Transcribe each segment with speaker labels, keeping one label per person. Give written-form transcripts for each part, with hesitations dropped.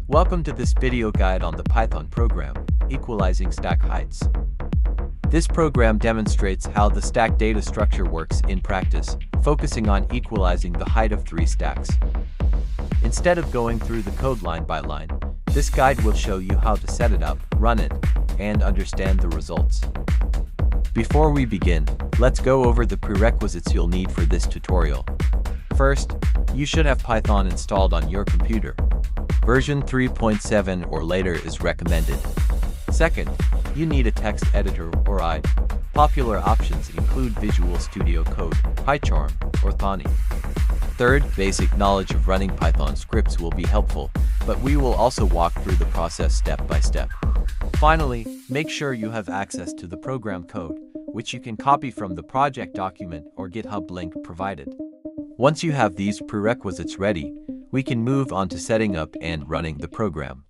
Speaker 1: Welcome to this video guide on the Python program, Equalizing Stack Heights. This program demonstrates how the stack data structure works in practice, focusing on equalizing the height of three stacks. Instead of going through the code line by line, this guide will show you how to set it up, run it, and understand the results. Before we begin, let's go over the prerequisites you'll need for this tutorial. First, you should have Python installed on your computer. Version 3.7 or later is recommended. Second, you need a text editor or IDE. Popular options include Visual Studio Code, PyCharm, or Thonny. Third, basic knowledge of running Python scripts will be helpful, but we will also walk through the process step by step. Finally, make sure you have access to the program code, which you can copy from the project document or GitHub link provided. Once you have these prerequisites ready, we can move on to setting up and running the program.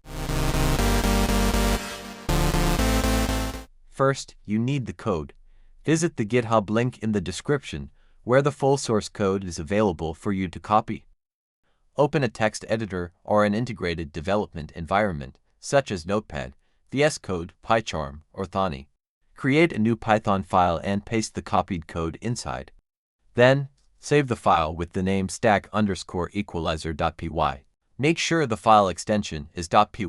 Speaker 1: First, you need the code. Visit the GitHub link in the description, where the full source code is available for you to copy. Open a text editor or an integrated development environment, such as Notepad, VS Code, PyCharm, or Thonny. Create a new Python file and paste the copied code inside. Then, save the file with the name stack_equalizer.py. Make sure the file extension is .py,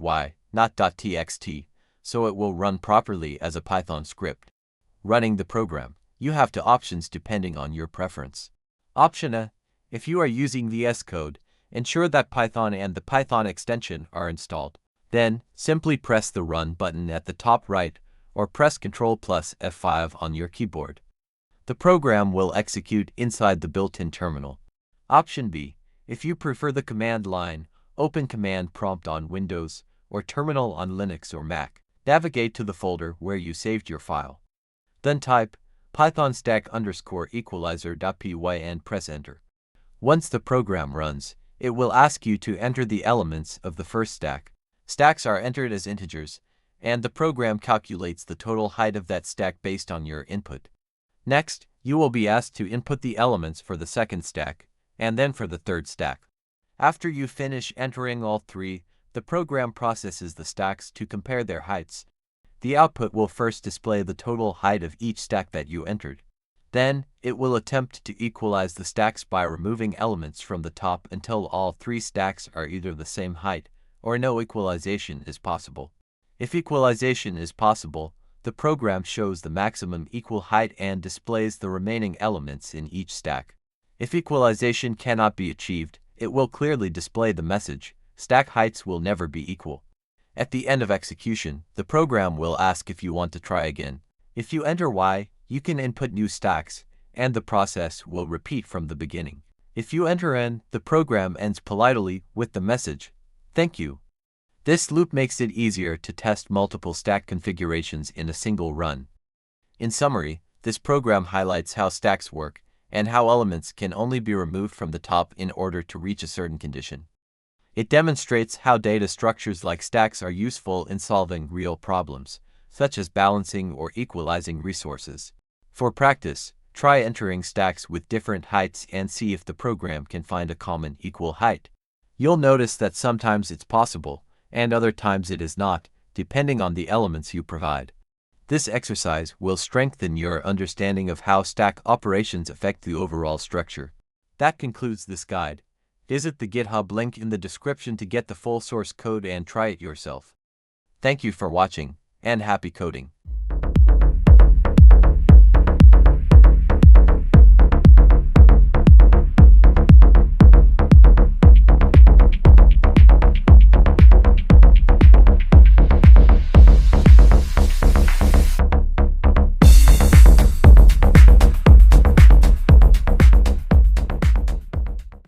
Speaker 1: not .txt, so it will run properly as a Python script. Running the program, you have two options depending on your preference. Option A, if you are using VS Code, ensure that Python and the Python extension are installed. Then, simply press the Run button at the top right, or press Ctrl plus F5 on your keyboard. The program will execute inside the built-in terminal. Option B, if you prefer the command line, open Command Prompt on Windows, or Terminal on Linux or Mac. Navigate to the folder where you saved your file. Then type python stack_equalizer.py and press Enter. Once the program runs, it will ask you to enter the elements of the first stack. Stacks are entered as integers, and the program calculates the total height of that stack based on your input. Next, you will be asked to input the elements for the second stack, and then for the third stack. After you finish entering all three, the program processes the stacks to compare their heights. The output will first display the total height of each stack that you entered. Then, it will attempt to equalize the stacks by removing elements from the top until all three stacks are either the same height, or no equalization is possible. If equalization is possible, the program shows the maximum equal height and displays the remaining elements in each stack. If equalization cannot be achieved, it will clearly display the message, "Stack heights will never be equal." At the end of execution, the program will ask if you want to try again. If you enter Y, you can input new stacks, and the process will repeat from the beginning. If you enter N, the program ends politely with the message, "Thank you." This loop makes it easier to test multiple stack configurations in a single run. In summary, this program highlights how stacks work and how elements can only be removed from the top in order to reach a certain condition. It demonstrates how data structures like stacks are useful in solving real problems, such as balancing or equalizing resources. For practice, try entering stacks with different heights and see if the program can find a common equal height. You'll notice that sometimes it's possible, and other times it is not, depending on the elements you provide. This exercise will strengthen your understanding of how stack operations affect the overall structure. That concludes this guide. Visit the GitHub link in the description to get the full source code and try it yourself. Thank you for watching, and happy coding.